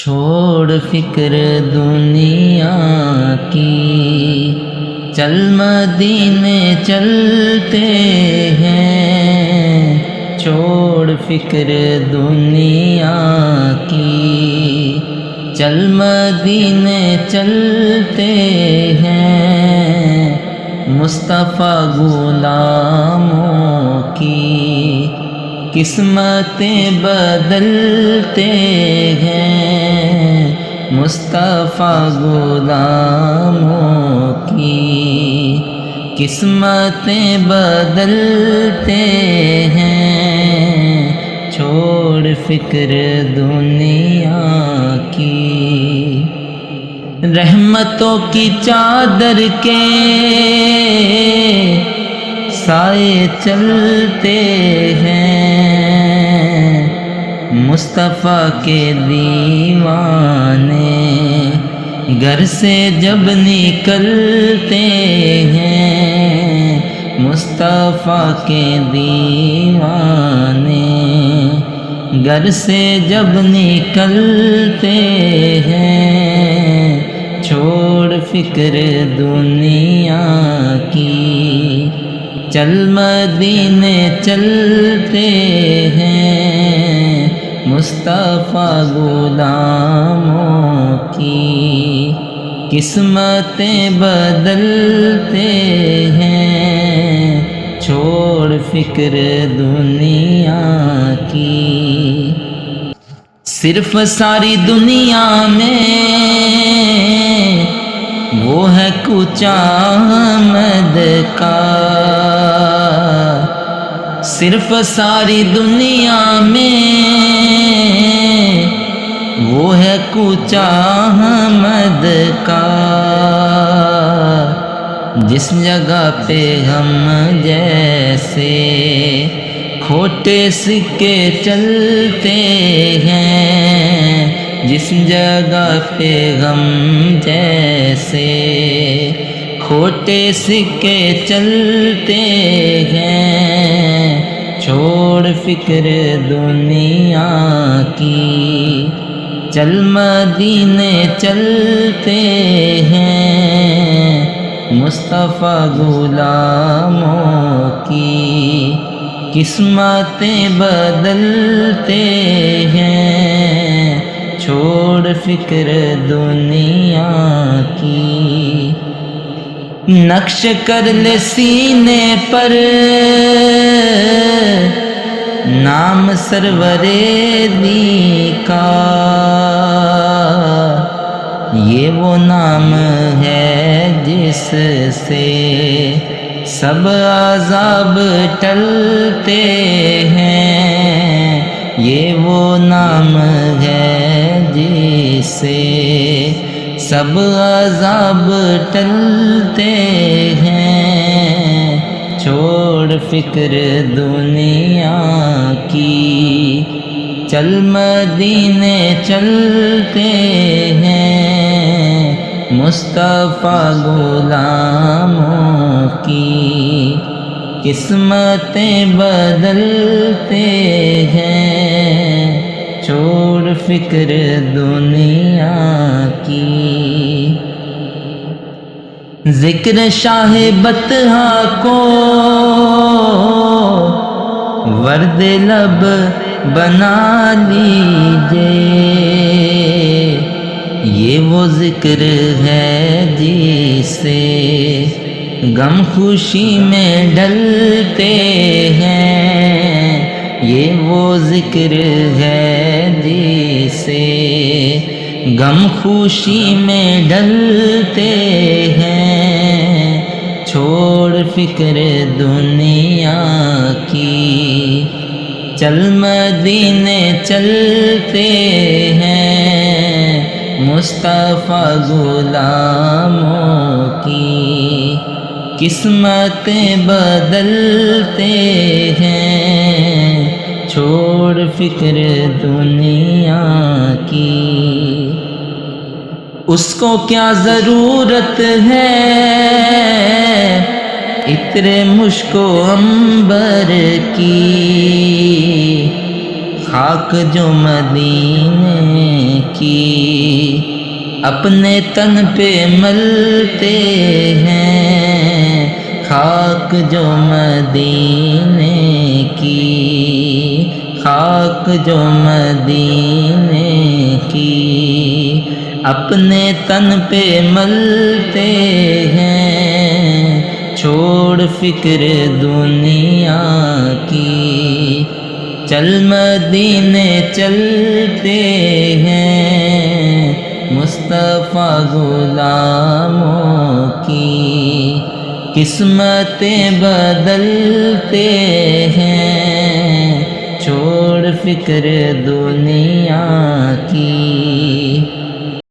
چھوڑ فکر دنیا کی، چل مدینے چلتے ہیں۔ چھوڑ فکر دنیا کی، چل مدینے چلتے ہیں۔ مصطفیٰ غلاموں کی قسمتیں بدلتے ہیں۔ مصطفیٰ غلاموں کی قسمتیں بدلتے ہیں۔ چھوڑ فکر دنیا کی، رحمتوں کی چادر کے سائے چلتے ہیں۔ مصطفیٰ کے دیوانے گھر سے جب نکلتے ہیں۔ مصطفیٰ کے دیوانے گھر سے جب نکلتے ہیں۔ چھوڑ فکر دنیا کی، چل مدینے چلتے ہیں۔ مصطفیٰ غلاموں کی قسمتیں بدلتے ہیں۔ چھوڑ فکر دنیا کی، صرف ساری دنیا میں وہ ہے کوچہ احمد کا۔ صرف ساری دنیا میں وہ ہے کوچہ احمد کا۔ جس جگہ پہ ہم جیسے کھوٹے سکے چلتے ہیں۔ جس جگہ پہ ہم جیسے کھوٹے سکے چلتے ہیں۔ چھوڑ فکر دنیا کی، چل مدینے چلتے ہیں۔ مصطفیٰ غلاموں کی قسمتیں بدلتے ہیں۔ چھوڑ فکر دنیا کی، نقش کر لے سینے پر نام سرور دی کا۔ یہ وہ نام ہے جس سے سب عذاب ٹلتے ہیں۔ یہ وہ نام ہے جس سے سب عذاب ٹلتے ہیں۔ چھوڑ فکر دنیا کی، چل مدینے چلتے ہیں۔ مصطفیٰ غلاموں کی قسمتیں بدلتے ہیں۔ چھوڑ فکر دنیا کی، ذکر شاہ بطحا کو ورد لب بنا لیجئے۔ یہ وہ ذکر ہے جسے غم خوشی میں ڈلتے ہیں۔ یہ وہ ذکر ہے جسے غم خوشی میں ڈلتے ہیں۔ چھوڑ فکر دنیا کی، چل مدینے چلتے ہیں۔ مصطفیٰ غلاموں کی قسمتیں بدلتے ہیں۔ چھوڑ فکر دنیا کی، اس کو کیا ضرورت ہے عطر مشک و عنبر کی، خاک جو مدینے کی اپنے تن پہ ملتے ہیں خاک جو مدینے کی، خاک جو مدینے کی، اپنے تن پہ ملتے ہیں چھوڑ فکر دنیا کی، چل مدینے چلتے ہیں مصطفیٰ غلاموں کی، قسمتیں بدلتے ہیں چھوڑ فکر دنیا کی۔